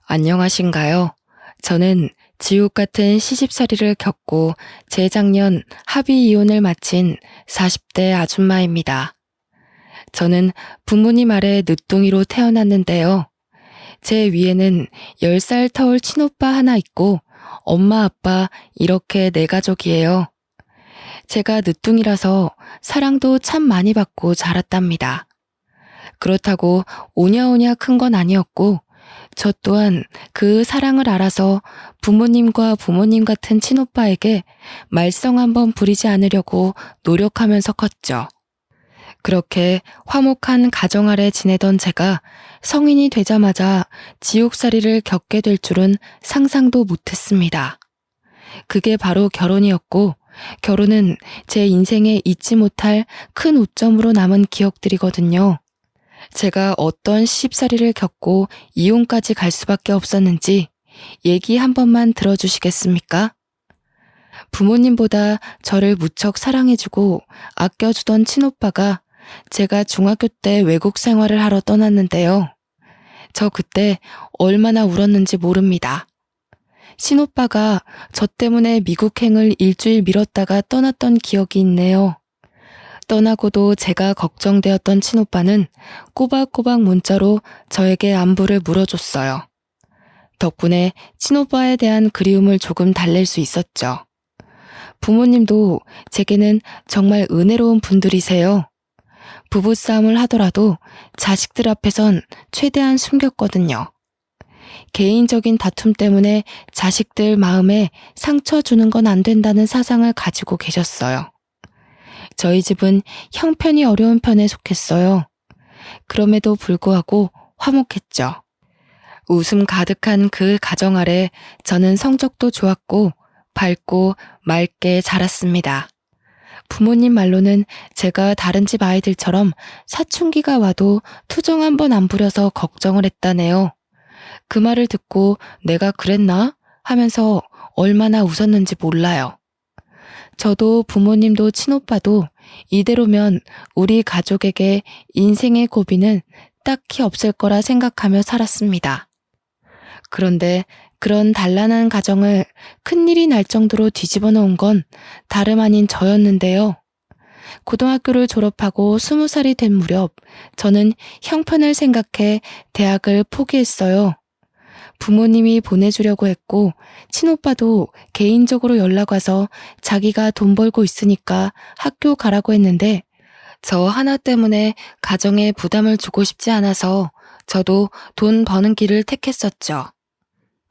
안녕하신가요? 저는 지옥 같은 시집살이를 겪고 재작년 합의 이혼을 마친 40대 아줌마입니다. 저는 부모님 아래 늦둥이로 태어났는데요. 제 위에는 10살 터울 친오빠 하나 있고 엄마 아빠 이렇게 네 가족이에요. 제가 늦둥이라서 사랑도 참 많이 받고 자랐답니다. 그렇다고 오냐오냐 큰 건 아니었고 저 또한 그 사랑을 알아서 부모님과 부모님 같은 친오빠에게 말썽 한번 부리지 않으려고 노력하면서 컸죠. 그렇게 화목한 가정 아래 지내던 제가 성인이 되자마자 지옥살이를 겪게 될 줄은 상상도 못했습니다. 그게 바로 결혼이었고, 결혼은 제 인생에 잊지 못할 큰 오점으로 남은 기억들이거든요. 제가 어떤 시집살이를 겪고 이혼까지 갈 수밖에 없었는지 얘기 한 번만 들어주시겠습니까? 부모님보다 저를 무척 사랑해주고 아껴주던 친오빠가 제가 중학교 때 외국 생활을 하러 떠났는데요. 저 그때 얼마나 울었는지 모릅니다. 친오빠가 저 때문에 미국행을 일주일 미뤘다가 떠났던 기억이 있네요. 떠나고도 제가 걱정되었던 친오빠는 꼬박꼬박 문자로 저에게 안부를 물어줬어요. 덕분에 친오빠에 대한 그리움을 조금 달랠 수 있었죠. 부모님도 제게는 정말 은혜로운 분들이세요. 부부싸움을 하더라도 자식들 앞에선 최대한 숨겼거든요. 개인적인 다툼 때문에 자식들 마음에 상처 주는 건 안 된다는 사상을 가지고 계셨어요. 저희 집은 형편이 어려운 편에 속했어요. 그럼에도 불구하고 화목했죠. 웃음 가득한 그 가정 아래 저는 성적도 좋았고 밝고 맑게 자랐습니다. 부모님 말로는 제가 다른 집 아이들처럼 사춘기가 와도 투정 한 번 안 부려서 걱정을 했다네요. 그 말을 듣고 내가 그랬나? 하면서 얼마나 웃었는지 몰라요. 저도 부모님도 친오빠도 이대로면 우리 가족에게 인생의 고비는 딱히 없을 거라 생각하며 살았습니다. 그런데 그런 단란한 가정을 큰일이 날 정도로 뒤집어 놓은 건 다름 아닌 저였는데요. 고등학교를 졸업하고 20살이 된 무렵 저는 형편을 생각해 대학을 포기했어요. 부모님이 보내주려고 했고 친오빠도 개인적으로 연락 와서 자기가 돈 벌고 있으니까 학교 가라고 했는데 저 하나 때문에 가정에 부담을 주고 싶지 않아서 저도 돈 버는 길을 택했었죠.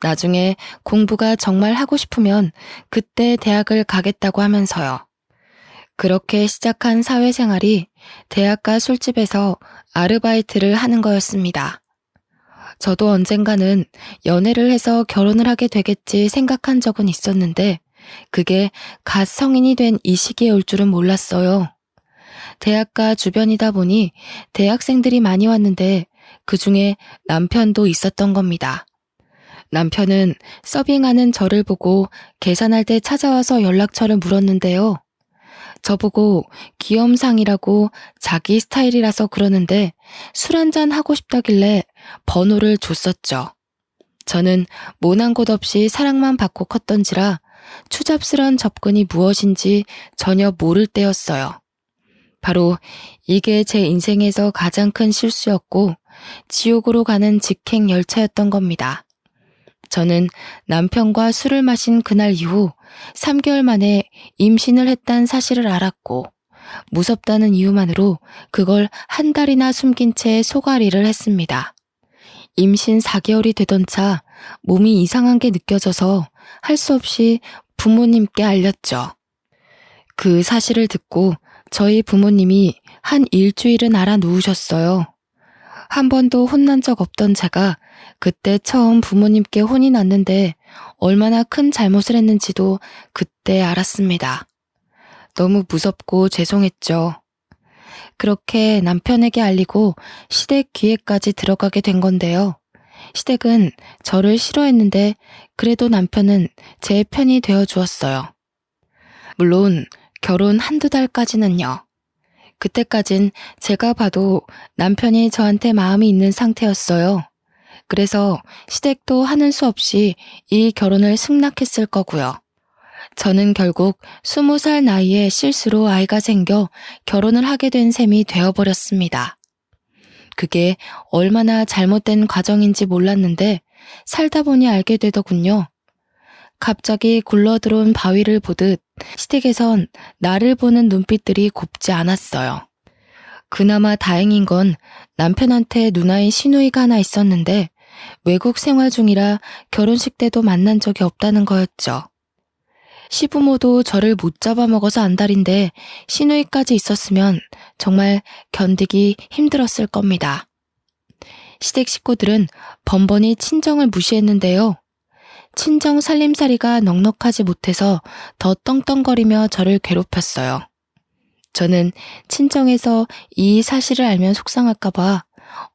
나중에 공부가 정말 하고 싶으면 그때 대학을 가겠다고 하면서요. 그렇게 시작한 사회생활이 대학가 술집에서 아르바이트를 하는 거였습니다. 저도 언젠가는 연애를 해서 결혼을 하게 되겠지 생각한 적은 있었는데 그게 갓 성인이 된 이 시기에 올 줄은 몰랐어요. 대학가 주변이다 보니 대학생들이 많이 왔는데 그중에 남편도 있었던 겁니다. 남편은 서빙하는 저를 보고 계산할 때 찾아와서 연락처를 물었는데요. 저보고 귀염상이라고 자기 스타일이라서 그러는데 술 한잔 하고 싶다길래 번호를 줬었죠. 저는 모난 곳 없이 사랑만 받고 컸던지라 추잡스런 접근이 무엇인지 전혀 모를 때였어요. 바로 이게 제 인생에서 가장 큰 실수였고 지옥으로 가는 직행 열차였던 겁니다. 저는 남편과 술을 마신 그날 이후 3개월 만에 임신을 했다는 사실을 알았고 무섭다는 이유만으로 그걸 한 달이나 숨긴 채 속앓이를 했습니다. 임신 4개월이 되던 차 몸이 이상한 게 느껴져서 할 수 없이 부모님께 알렸죠. 그 사실을 듣고 저희 부모님이 한 일주일은 알아 누우셨어요. 한 번도 혼난 적 없던 제가 그때 처음 부모님께 혼이 났는데 얼마나 큰 잘못을 했는지도 그때 알았습니다. 너무 무섭고 죄송했죠. 그렇게 남편에게 알리고 시댁 귀에까지 들어가게 된 건데요. 시댁은 저를 싫어했는데 그래도 남편은 제 편이 되어 주었어요. 물론 결혼 한두 달까지는요. 그때까진 제가 봐도 남편이 저한테 마음이 있는 상태였어요. 그래서 시댁도 하는 수 없이 이 결혼을 승낙했을 거고요. 저는 결국 20살 나이에 실수로 아이가 생겨 결혼을 하게 된 셈이 되어버렸습니다. 그게 얼마나 잘못된 과정인지 몰랐는데 살다 보니 알게 되더군요. 갑자기 굴러들어온 바위를 보듯 시댁에선 나를 보는 눈빛들이 곱지 않았어요. 그나마 다행인 건 남편한테 누나인 시누이가 하나 있었는데 외국 생활 중이라 결혼식 때도 만난 적이 없다는 거였죠. 시부모도 저를 못 잡아먹어서 안달인데 시누이까지 있었으면 정말 견디기 힘들었을 겁니다. 시댁 식구들은 번번이 친정을 무시했는데요. 친정 살림살이가 넉넉하지 못해서 더 떵떵거리며 저를 괴롭혔어요. 저는 친정에서 이 사실을 알면 속상할까봐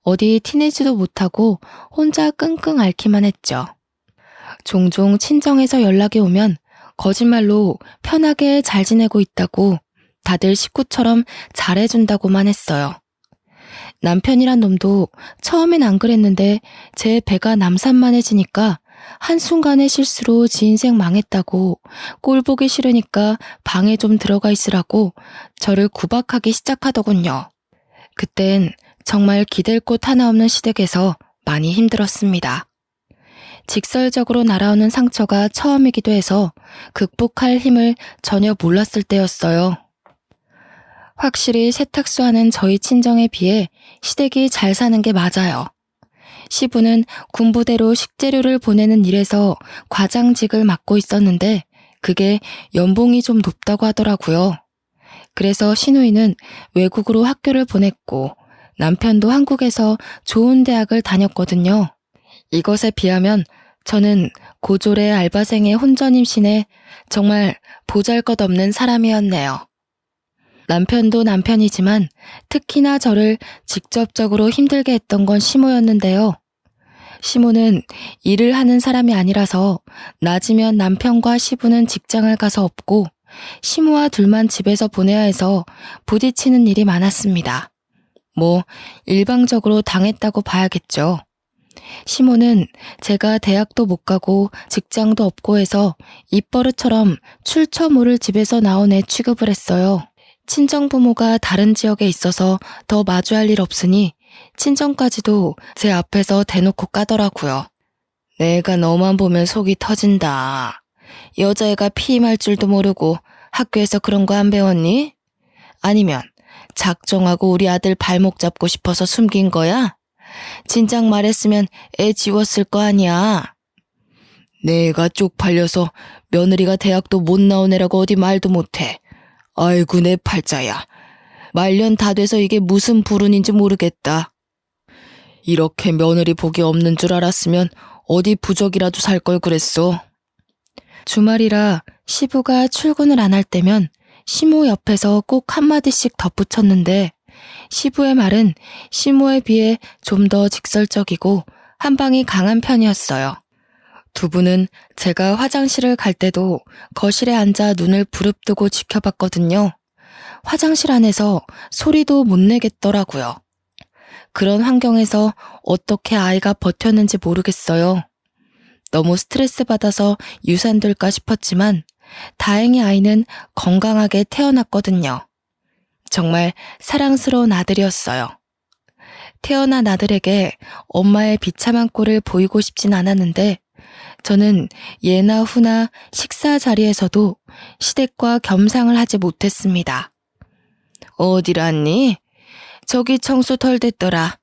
어디 티내지도 못하고 혼자 끙끙 앓기만 했죠. 종종 친정에서 연락이 오면 거짓말로 편하게 잘 지내고 있다고 다들 식구처럼 잘해준다고만 했어요. 남편이란 놈도 처음엔 안 그랬는데 제 배가 남산만해지니까 한순간의 실수로 지 인생 망했다고 꼴 보기 싫으니까 방에 좀 들어가 있으라고 저를 구박하기 시작하더군요. 그땐 정말 기댈 곳 하나 없는 시댁에서 많이 힘들었습니다. 직설적으로 날아오는 상처가 처음이기도 해서 극복할 힘을 전혀 몰랐을 때였어요. 확실히 세탁소하는 저희 친정에 비해 시댁이 잘 사는 게 맞아요. 시부는 군부대로 식재료를 보내는 일에서 과장직을 맡고 있었는데 그게 연봉이 좀 높다고 하더라고요. 그래서 시누이는 외국으로 학교를 보냈고 남편도 한국에서 좋은 대학을 다녔거든요. 이것에 비하면 저는 고졸의 알바생의 혼전 임신에 정말 보잘것없는 사람이었네요. 남편도 남편이지만 특히나 저를 직접적으로 힘들게 했던 건 시모였는데요. 시모는 일을 하는 사람이 아니라서 낮이면 남편과 시부는 직장을 가서 없고 시모와 둘만 집에서 보내야 해서 부딪히는 일이 많았습니다. 일방적으로 당했다고 봐야겠죠. 시모는 제가 대학도 못 가고 직장도 없고 해서 입버릇처럼 출처 모를 집에서 나온 애 취급을 했어요. 친정부모가 다른 지역에 있어서 더 마주할 일 없으니 친정까지도 제 앞에서 대놓고 까더라고요. 내가 너만 보면 속이 터진다. 여자애가 피임할 줄도 모르고 학교에서 그런 거 안 배웠니? 아니면 작정하고 우리 아들 발목 잡고 싶어서 숨긴 거야? 진작 말했으면 애 지웠을 거 아니야. 내가 쪽팔려서 며느리가 대학도 못 나온 애라고 어디 말도 못해. 아이고 내 팔자야. 말년 다 돼서 이게 무슨 불운인지 모르겠다. 이렇게 며느리 복이 없는 줄 알았으면 어디 부적이라도 살 걸 그랬어. 주말이라 시부가 출근을 안 할 때면 시모 옆에서 꼭 한마디씩 덧붙였는데 시부의 말은 시모에 비해 좀 더 직설적이고 한방이 강한 편이었어요. 두 분은 제가 화장실을 갈 때도 거실에 앉아 눈을 부릅뜨고 지켜봤거든요. 화장실 안에서 소리도 못 내겠더라고요. 그런 환경에서 어떻게 아이가 버텼는지 모르겠어요. 너무 스트레스 받아서 유산될까 싶었지만 다행히 아이는 건강하게 태어났거든요. 정말 사랑스러운 아들이었어요. 태어난 아들에게 엄마의 비참한 꼴을 보이고 싶진 않았는데 저는 예나 후나 식사 자리에서도 시댁과 겸상을 하지 못했습니다. 어디랐니? 저기 청소 덜 됐더라.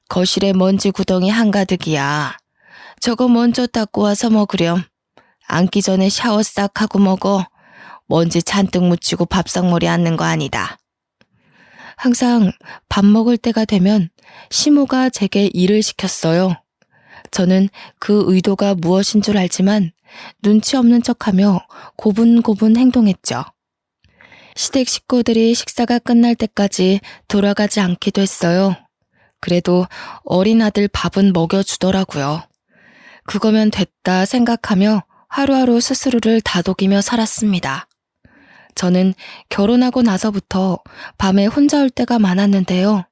거실에 먼지 구덩이 한가득이야. 저거 먼저 닦고 와서 먹으렴. 앉기 전에 샤워 싹 하고 먹어. 먼지 잔뜩 묻히고 밥상머리 앉는 거 아니다. 항상 밥 먹을 때가 되면 시모가 제게 일을 시켰어요. 저는 그 의도가 무엇인 줄 알지만 눈치 없는 척하며 고분고분 행동했죠. 시댁 식구들이 식사가 끝날 때까지 돌아가지 않기도 했어요. 그래도 어린 아들 밥은 먹여주더라고요. 그거면 됐다 생각하며 하루하루 스스로를 다독이며 살았습니다. 저는 결혼하고 나서부터 밤에 혼자 올 때가 많았는데요.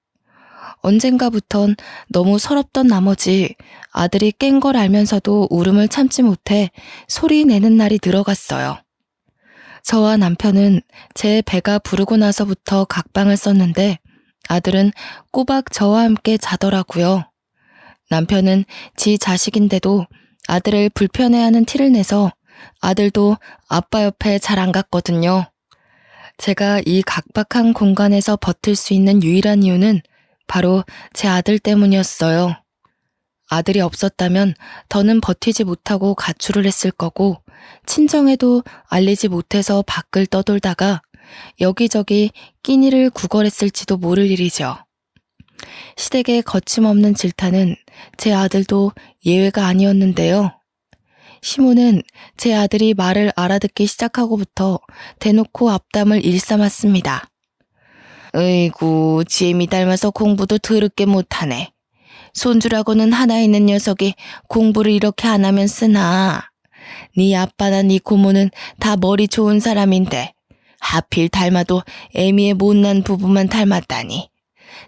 언젠가부턴 너무 서럽던 나머지 아들이 깬 걸 알면서도 울음을 참지 못해 소리 내는 날이 늘어갔어요. 저와 남편은 제 배가 부르고 나서부터 각방을 썼는데 아들은 꼬박 저와 함께 자더라고요. 남편은 지 자식인데도 아들을 불편해하는 티를 내서 아들도 아빠 옆에 잘 안 갔거든요. 제가 이 각박한 공간에서 버틸 수 있는 유일한 이유는 바로 제 아들 때문이었어요. 아들이 없었다면 더는 버티지 못하고 가출을 했을 거고 친정에도 알리지 못해서 밖을 떠돌다가 여기저기 끼니를 구걸했을지도 모를 일이죠. 시댁의 거침없는 질타는 제 아들도 예외가 아니었는데요. 시모는 제 아들이 말을 알아듣기 시작하고부터 대놓고 앞담을 일삼았습니다. 으이구, 지엠이 닮아서 공부도 더럽게 못하네. 손주라고는 하나 있는 녀석이 공부를 이렇게 안 하면 쓰나. 네 아빠나 네 고모는 다 머리 좋은 사람인데 하필 닮아도 애미의 못난 부부만 닮았다니.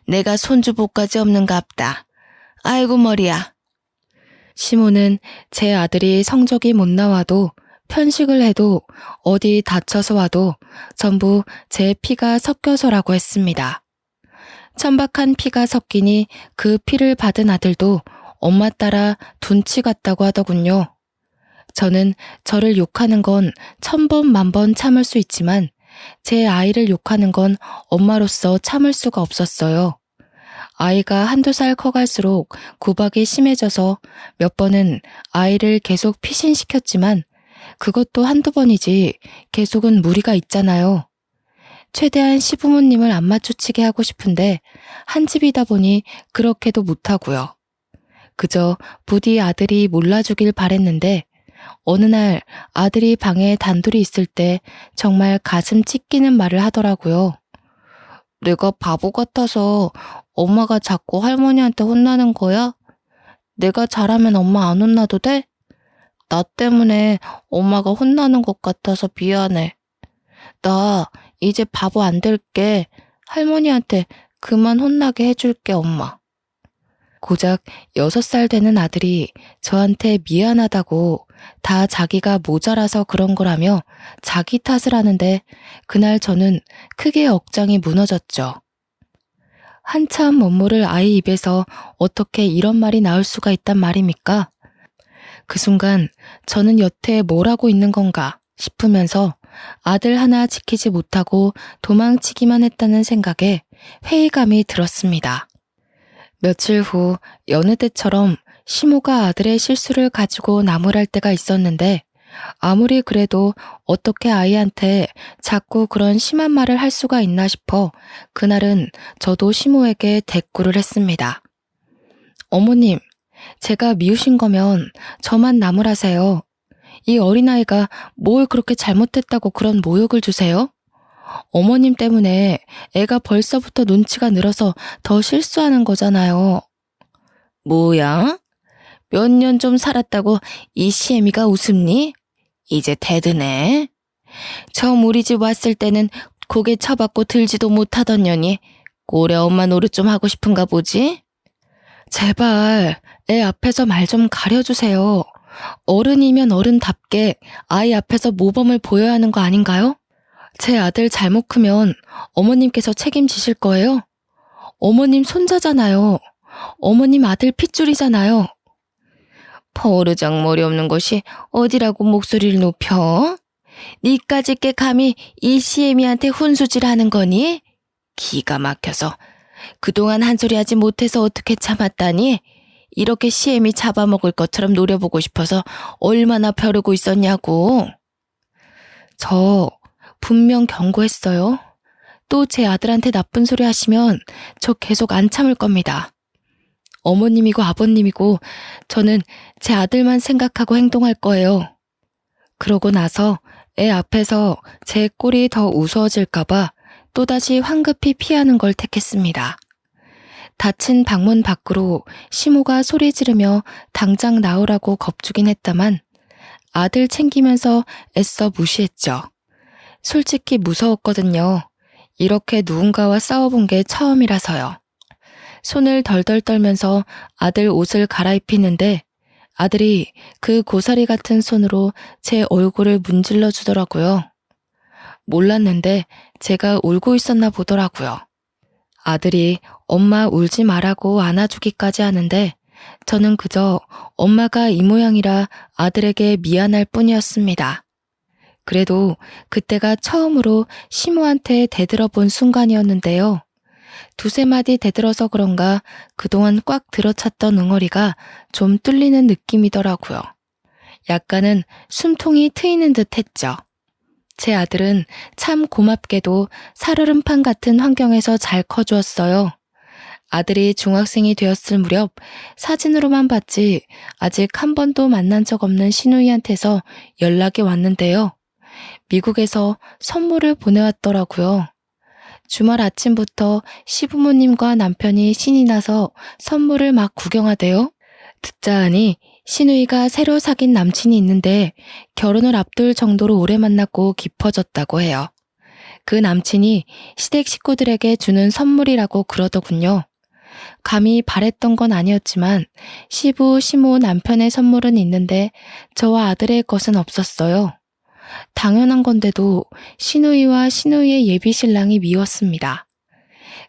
내가 손주복까지 없는갑다. 아이고 머리야. 시모는 제 아들이 성적이 못 나와도 편식을 해도 어디 다쳐서 와도 전부 제 피가 섞여서라고 했습니다. 천박한 피가 섞이니 그 피를 받은 아들도 엄마 따라 둔치 같다고 하더군요. 저는 저를 욕하는 건 1000번 만번 참을 수 있지만 제 아이를 욕하는 건 엄마로서 참을 수가 없었어요. 아이가 한두 살 커갈수록 구박이 심해져서 몇 번은 아이를 계속 피신시켰지만 그것도 한두 번이지 계속은 무리가 있잖아요. 최대한 시부모님을 안 마주치게 하고 싶은데 한 집이다 보니 그렇게도 못하고요. 그저 부디 아들이 몰라주길 바랬는데 어느 날 아들이 방에 단둘이 있을 때 정말 가슴 찢기는 말을 하더라고요. 내가 바보 같아서 엄마가 자꾸 할머니한테 혼나는 거야? 내가 잘하면 엄마 안 혼나도 돼? 나 때문에 엄마가 혼나는 것 같아서 미안해. 나 이제 바보 안 될게. 할머니한테 그만 혼나게 해줄게, 엄마. 고작 6살 되는 아들이 저한테 미안하다고 다 자기가 모자라서 그런 거라며 자기 탓을 하는데 그날 저는 크게 억장이 무너졌죠. 한참 못 모를 아이 입에서 어떻게 이런 말이 나올 수가 있단 말입니까? 그 순간 저는 여태 뭘 하고 있는 건가 싶으면서 아들 하나 지키지 못하고 도망치기만 했다는 생각에 회의감이 들었습니다. 며칠 후 여느 때처럼 시모가 아들의 실수를 가지고 나무랄 때가 있었는데 아무리 그래도 어떻게 아이한테 자꾸 그런 심한 말을 할 수가 있나 싶어 그날은 저도 시모에게 대꾸를 했습니다. 어머님, 제가 미우신 거면 저만 나무라세요. 이 어린아이가 뭘 그렇게 잘못했다고 그런 모욕을 주세요? 어머님 때문에 애가 벌써부터 눈치가 늘어서 더 실수하는 거잖아요. 뭐야? 몇 년 좀 살았다고 이 시애미가 웃음니? 이제 대드네. 처음 우리 집 왔을 때는 고개 쳐받고 들지도 못하던 년이 꼴에 엄마 노릇 좀 하고 싶은가 보지? 제발 애 앞에서 말 좀 가려주세요. 어른이면 어른답게 아이 앞에서 모범을 보여야 하는 거 아닌가요? 제 아들 잘못 크면 어머님께서 책임지실 거예요? 어머님 손자잖아요. 어머님 아들 핏줄이잖아요. 버르장머리 없는 것이 어디라고 목소리를 높여? 니까짓 게 감히 이 시애미한테 훈수질하는 거니? 기가 막혀서 그동안 한 소리 하지 못해서 어떻게 참았다니? 이렇게 시애미 잡아먹을 것처럼 노려보고 싶어서 얼마나 벼르고 있었냐고. 저 분명 경고했어요. 또 제 아들한테 나쁜 소리 하시면 저 계속 안 참을 겁니다. 어머님이고 아버님이고 저는 제 아들만 생각하고 행동할 거예요. 그러고 나서 애 앞에서 제 꼴이 더 우스워질까봐 또다시 황급히 피하는 걸 택했습니다. 닫힌 방문 밖으로 시모가 소리 지르며 당장 나오라고 겁주긴 했다만 아들 챙기면서 애써 무시했죠. 솔직히 무서웠거든요. 이렇게 누군가와 싸워본 게 처음이라서요. 손을 덜덜 떨면서 아들 옷을 갈아입히는데 아들이 그 고사리 같은 손으로 제 얼굴을 문질러 주더라고요. 몰랐는데 제가 울고 있었나 보더라고요. 아들이 엄마 울지 말라고 안아주기까지 하는데 저는 그저 엄마가 이 모양이라 아들에게 미안할 뿐이었습니다. 그래도 그때가 처음으로 시모한테 대들어본 순간이었는데요. 두세 마디 대들어서 그런가 그동안 꽉 들어찼던 응어리가 좀 뚫리는 느낌이더라고요. 약간은 숨통이 트이는 듯 했죠. 제 아들은 참 고맙게도 살얼음판 같은 환경에서 잘 커주었어요. 아들이 중학생이 되었을 무렵 사진으로만 봤지 아직 한 번도 만난 적 없는 시누이한테서 연락이 왔는데요. 미국에서 선물을 보내왔더라고요. 주말 아침부터 시부모님과 남편이 신이 나서 선물을 막 구경하대요. 듣자 하니 시누이가 새로 사귄 남친이 있는데 결혼을 앞둘 정도로 오래 만났고 깊어졌다고 해요. 그 남친이 시댁 식구들에게 주는 선물이라고 그러더군요. 감히 바랬던 건 아니었지만 시부, 시모 남편의 선물은 있는데 저와 아들의 것은 없었어요. 당연한 건데도 시누이와 시누이의 예비 신랑이 미웠습니다.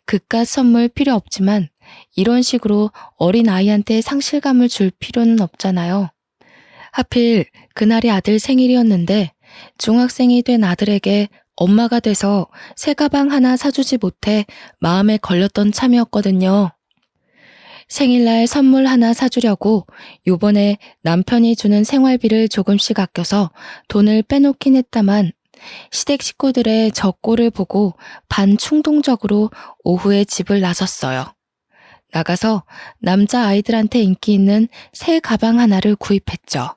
그깟 선물 필요 없지만 이런 식으로 어린 아이한테 상실감을 줄 필요는 없잖아요. 하필 그날이 아들 생일이었는데 중학생이 된 아들에게 엄마가 돼서 새 가방 하나 사주지 못해 마음에 걸렸던 참이었거든요. 생일날 선물 하나 사주려고 요번에 남편이 주는 생활비를 조금씩 아껴서 돈을 빼놓긴 했다만 시댁 식구들의 저 꼴을 보고 반충동적으로 오후에 집을 나섰어요. 나가서 남자 아이들한테 인기 있는 새 가방 하나를 구입했죠.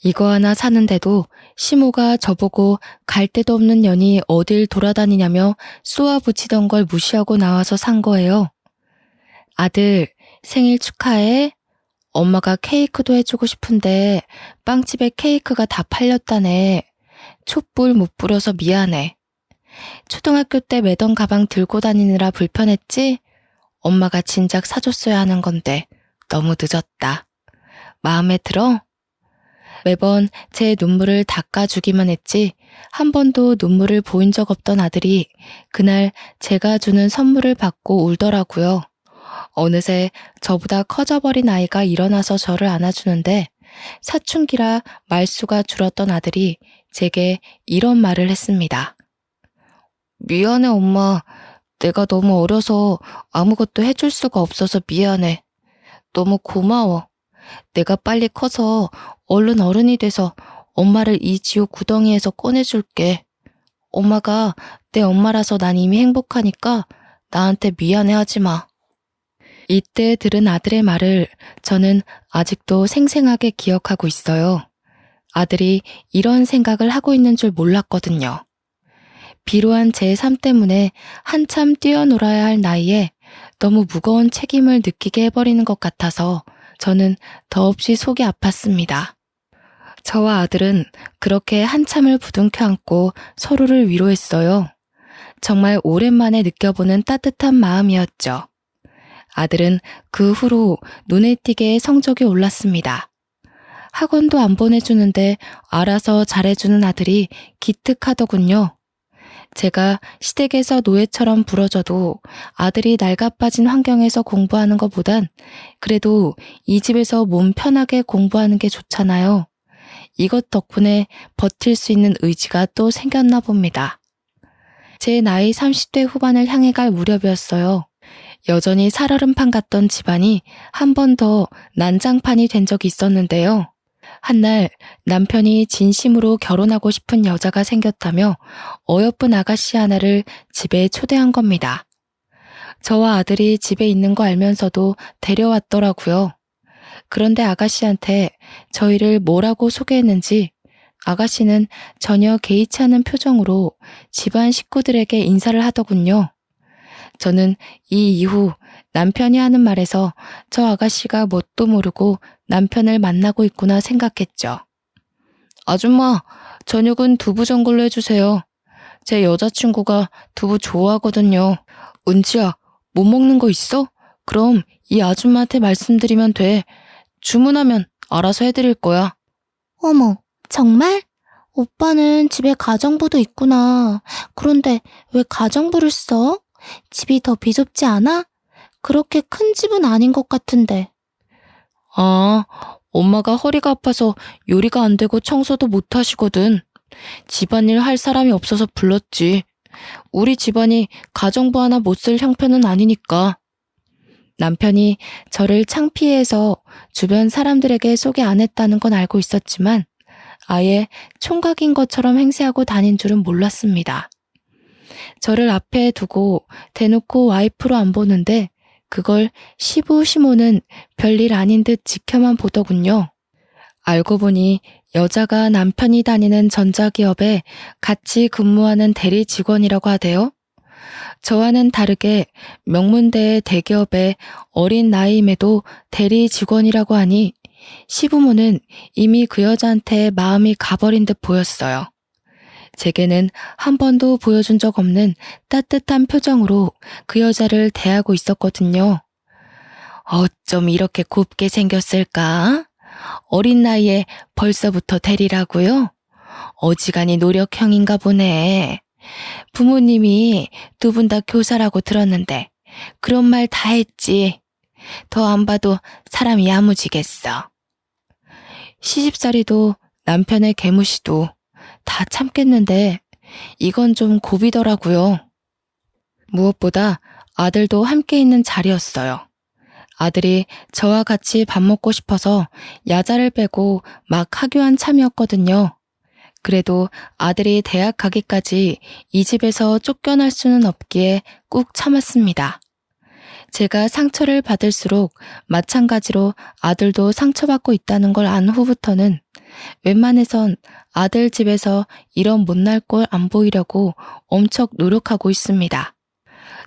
이거 하나 사는데도 시모가 저보고 갈 데도 없는 년이 어딜 돌아다니냐며 쏘아붙이던 걸 무시하고 나와서 산 거예요. 아들, 생일 축하해. 엄마가 케이크도 해주고 싶은데 빵집에 케이크가 다 팔렸다네. 촛불 못 불어서 미안해. 초등학교 때 매던 가방 들고 다니느라 불편했지? 엄마가 진작 사줬어야 하는 건데 너무 늦었다. 마음에 들어? 매번 제 눈물을 닦아주기만 했지 한 번도 눈물을 보인 적 없던 아들이 그날 제가 주는 선물을 받고 울더라고요. 어느새 저보다 커져버린 아이가 일어나서 저를 안아주는데 사춘기라 말수가 줄었던 아들이 제게 이런 말을 했습니다. 미안해 엄마. 내가 너무 어려서 아무것도 해줄 수가 없어서 미안해. 너무 고마워. 내가 빨리 커서 얼른 어른이 돼서 엄마를 이 지옥 구덩이에서 꺼내줄게. 엄마가 내 엄마라서 난 이미 행복하니까 나한테 미안해하지 마. 이때 들은 아들의 말을 저는 아직도 생생하게 기억하고 있어요. 아들이 이런 생각을 하고 있는 줄 몰랐거든요. 비로한 제 삶 때문에 한참 뛰어놀아야 할 나이에 너무 무거운 책임을 느끼게 해버리는 것 같아서 저는 더없이 속이 아팠습니다. 저와 아들은 그렇게 한참을 부둥켜 안고 서로를 위로했어요. 정말 오랜만에 느껴보는 따뜻한 마음이었죠. 아들은 그 후로 눈에 띄게 성적이 올랐습니다. 학원도 안 보내주는데 알아서 잘해주는 아들이 기특하더군요. 제가 시댁에서 노예처럼 부러져도 아들이 낡아빠진 환경에서 공부하는 것보단 그래도 이 집에서 몸 편하게 공부하는 게 좋잖아요. 이것 덕분에 버틸 수 있는 의지가 또 생겼나 봅니다. 제 나이 30대 후반을 향해 갈 무렵이었어요. 여전히 살얼음판 같던 집안이 한 번 더 난장판이 된 적이 있었는데요. 한날 남편이 진심으로 결혼하고 싶은 여자가 생겼다며 어여쁜 아가씨 하나를 집에 초대한 겁니다. 저와 아들이 집에 있는 거 알면서도 데려왔더라고요. 그런데 아가씨한테 저희를 뭐라고 소개했는지 아가씨는 전혀 개의치 않은 표정으로 집안 식구들에게 인사를 하더군요. 저는 이 이후 남편이 하는 말에서 저 아가씨가 뭣도 모르고 남편을 만나고 있구나 생각했죠. 아줌마, 저녁은 두부 전골로 해주세요. 제 여자친구가 두부 좋아하거든요. 은지야, 못 먹는 거 있어? 그럼 이 아줌마한테 말씀드리면 돼. 주문하면 알아서 해드릴 거야. 어머, 정말? 오빠는 집에 가정부도 있구나. 그런데 왜 가정부를 써? 집이 더 비좁지 않아? 그렇게 큰 집은 아닌 것 같은데. 아, 엄마가 허리가 아파서 요리가 안 되고 청소도 못 하시거든. 집안일 할 사람이 없어서 불렀지. 우리 집안이 가정부 하나 못 쓸 형편은 아니니까. 남편이 저를 창피해서 주변 사람들에게 소개 안 했다는 건 알고 있었지만 아예 총각인 것처럼 행세하고 다닌 줄은 몰랐습니다. 저를 앞에 두고 대놓고 와이프로 안 보는데 그걸 시부 시모는 별일 아닌 듯 지켜만 보더군요. 알고 보니 여자가 남편이 다니는 전자기업에 같이 근무하는 대리 직원이라고 하대요. 저와는 다르게 명문대의 대기업의 어린 나이임에도 대리 직원이라고 하니 시부모는 이미 그 여자한테 마음이 가버린 듯 보였어요. 제게는 한 번도 보여준 적 없는 따뜻한 표정으로 그 여자를 대하고 있었거든요. 어쩜 이렇게 곱게 생겼을까? 어린 나이에 벌써부터 대리라고요? 어지간히 노력형인가 보네. 부모님이 두 분 다 교사라고 들었는데 그런 말 다 했지. 더 안 봐도 사람이 야무지겠어. 시집살이도 남편의 개무시도 다 참겠는데 이건 좀 고비더라고요. 무엇보다 아들도 함께 있는 자리였어요. 아들이 저와 같이 밥 먹고 싶어서 야자를 빼고 막 하교한 참이었거든요. 그래도 아들이 대학 가기까지 이 집에서 쫓겨날 수는 없기에 꾹 참았습니다. 제가 상처를 받을수록 마찬가지로 아들도 상처받고 있다는 걸 안 후부터는 웬만해선 아들 집에서 이런 못날 꼴 안 보이려고 엄청 노력하고 있습니다.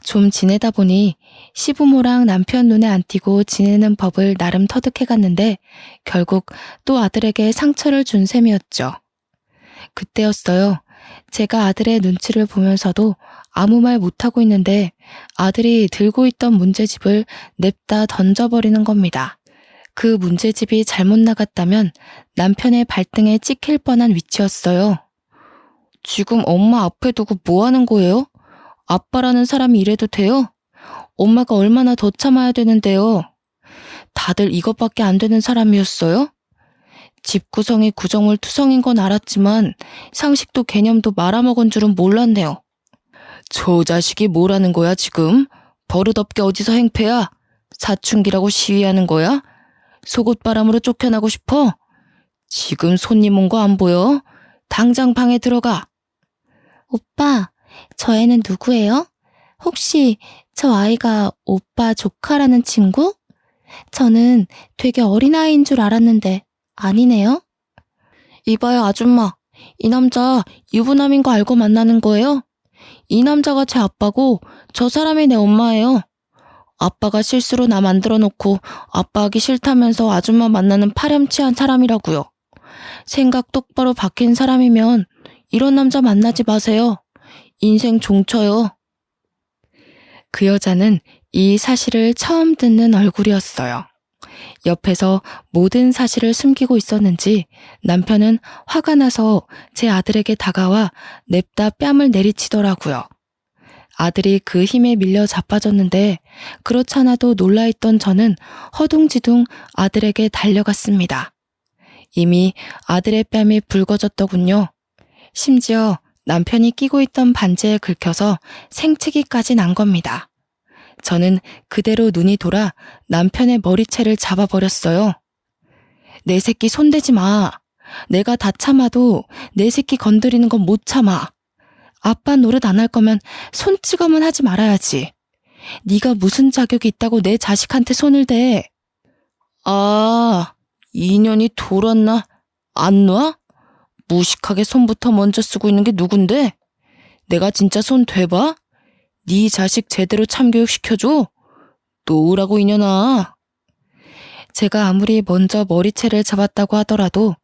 좀 지내다 보니 시부모랑 남편 눈에 안 띄고 지내는 법을 나름 터득해갔는데 결국 또 아들에게 상처를 준 셈이었죠. 그때였어요. 제가 아들의 눈치를 보면서도 아무 말 못하고 있는데 아들이 들고 있던 문제집을 냅다 던져버리는 겁니다. 그 문제집이 잘못 나갔다면 남편의 발등에 찍힐 뻔한 위치였어요. 지금 엄마 앞에 두고 뭐 하는 거예요? 아빠라는 사람이 이래도 돼요? 엄마가 얼마나 더 참아야 되는데요. 다들 이것밖에 안 되는 사람이었어요? 집 구성이 구정물 투성인 건 알았지만 상식도 개념도 말아먹은 줄은 몰랐네요. 저 자식이 뭐라는 거야 지금? 버릇없게 어디서 행패야? 사춘기라고 시위하는 거야? 속옷바람으로 쫓겨나고 싶어? 지금 손님 온 거 안 보여? 당장 방에 들어가. 오빠, 저 애는 누구예요? 혹시 저 아이가 오빠 조카라는 친구? 저는 되게 어린아이인 줄 알았는데 아니네요? 이봐요 아줌마. 이 남자 유부남인 거 알고 만나는 거예요? 이 남자가 제 아빠고 저 사람이 내 엄마예요. 아빠가 실수로 나 만들어 놓고 아빠 하기 싫다면서 아줌마 만나는 파렴치한 사람이라고요. 생각 똑바로 바뀐 사람이면 이런 남자 만나지 마세요. 인생 종쳐요. 그 여자는 이 사실을 처음 듣는 얼굴이었어요. 옆에서 모든 사실을 숨기고 있었는지 남편은 화가 나서 제 아들에게 다가와 냅다 뺨을 내리치더라고요. 아들이 그 힘에 밀려 자빠졌는데 그렇잖아도 놀라있던 저는 허둥지둥 아들에게 달려갔습니다. 이미 아들의 뺨이 붉어졌더군요. 심지어 남편이 끼고 있던 반지에 긁혀서 생채기까지 난 겁니다. 저는 그대로 눈이 돌아 남편의 머리채를 잡아버렸어요. 내 새끼 손대지 마. 내가 다 참아도 내 새끼 건드리는 건 못 참아. 아빠 노릇 안 할 거면 손찌검은 하지 말아야지. 네가 무슨 자격이 있다고 내 자식한테 손을 대. 아, 인연이 돌았나? 안 놔? 무식하게 손부터 먼저 쓰고 있는 게 누군데? 내가 진짜 손 대봐? 네 자식 제대로 참교육 시켜줘? 놓으라고 이년아. 제가 아무리 먼저 머리채를 잡았다고 하더라도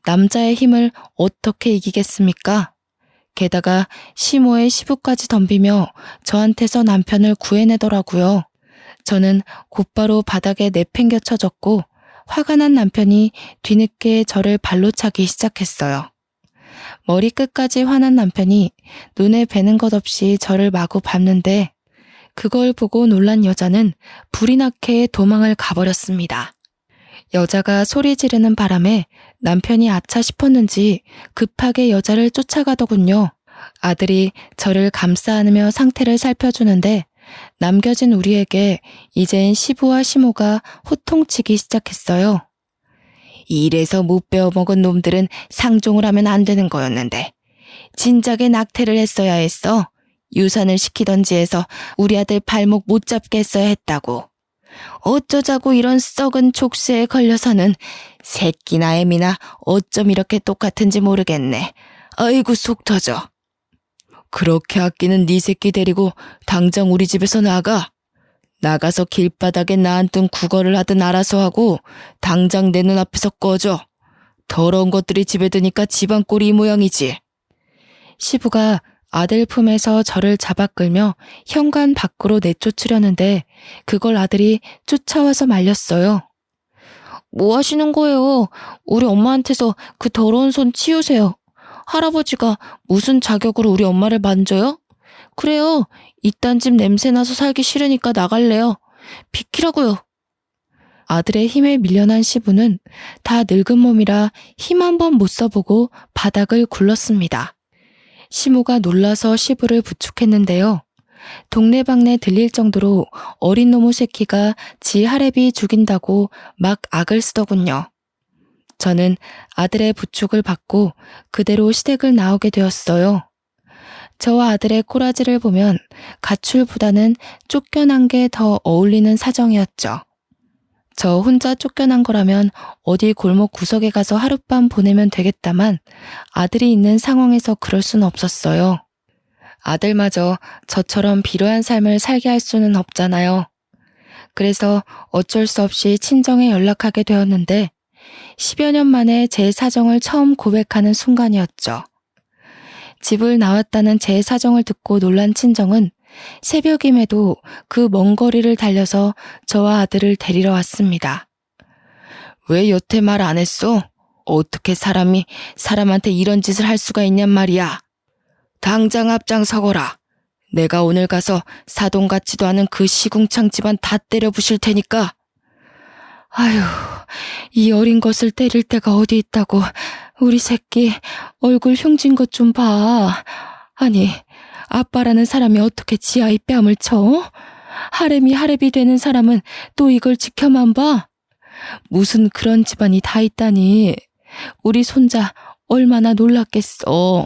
남자의 힘을 어떻게 이기겠습니까? 게다가 시모의 시부까지 덤비며 저한테서 남편을 구해내더라고요. 저는 곧바로 바닥에 내팽겨쳐졌고 화가 난 남편이 뒤늦게 저를 발로 차기 시작했어요. 머리끝까지 화난 남편이 눈에 뵈는 것 없이 저를 마구 밟는데 그걸 보고 놀란 여자는 불이 나게 도망을 가버렸습니다. 여자가 소리 지르는 바람에 남편이 아차 싶었는지 급하게 여자를 쫓아가더군요. 아들이 저를 감싸 안으며 상태를 살펴주는데 남겨진 우리에게 이젠 시부와 시모가 호통치기 시작했어요. 이래서 못 배워먹은 놈들은 상종을 하면 안 되는 거였는데 진작에 낙태를 했어야 했어. 유산을 시키던지 해서 우리 아들 발목 못 잡게 했어야 했다고. 어쩌자고 이런 썩은 족쇄에 걸려서는 새끼나 애미나 어쩜 이렇게 똑같은지 모르겠네. 아이고 속 터져. 그렇게 아끼는 네 새끼 데리고 당장 우리 집에서 나가. 나가서 길바닥에 나앉은 구걸을 하든 알아서 하고 당장 내 눈앞에서 꺼져. 더러운 것들이 집에 드니까 집안 꼴이 이 모양이지. 시부가 아들 품에서 저를 잡아 끌며 현관 밖으로 내쫓으려는데 그걸 아들이 쫓아와서 말렸어요. 뭐 하시는 거예요? 우리 엄마한테서 그 더러운 손 치우세요. 할아버지가 무슨 자격으로 우리 엄마를 만져요? 그래요. 이딴 집 냄새나서 살기 싫으니까 나갈래요. 비키라고요. 아들의 힘에 밀려난 시부는 다 늙은 몸이라 힘 한 번 못 써보고 바닥을 굴렀습니다. 시모가 놀라서 시부를 부축했는데요. 동네방네 들릴 정도로 어린 놈의 새끼가 지 할애비 죽인다고 막 악을 쓰더군요. 저는 아들의 부축을 받고 그대로 시댁을 나오게 되었어요. 저와 아들의 꼬라지를 보면 가출보다는 쫓겨난 게 더 어울리는 사정이었죠. 저 혼자 쫓겨난 거라면 어디 골목 구석에 가서 하룻밤 보내면 되겠다만 아들이 있는 상황에서 그럴 수는 없었어요. 아들마저 저처럼 비루한 삶을 살게 할 수는 없잖아요. 그래서 어쩔 수 없이 친정에 연락하게 되었는데 10여 년 만에 제 사정을 처음 고백하는 순간이었죠. 집을 나왔다는 제 사정을 듣고 놀란 친정은 새벽임에도 그 먼 거리를 달려서 저와 아들을 데리러 왔습니다. 왜 여태 말 안 했어? 어떻게 사람이 사람한테 이런 짓을 할 수가 있냔 말이야. 당장 앞장서거라. 내가 오늘 가서 사돈 같지도 않은 그 시궁창 집안 다 때려 부실 테니까. 아휴, 이 어린 것을 때릴 데가 어디 있다고. 우리 새끼 얼굴 흉진 것 좀 봐. 아니, 아빠라는 사람이 어떻게 지 아이 뺨을 쳐? 하렘이 하렘이 되는 사람은 또 이걸 지켜만 봐? 무슨 그런 집안이 다 있다니. 우리 손자 얼마나 놀랐겠어.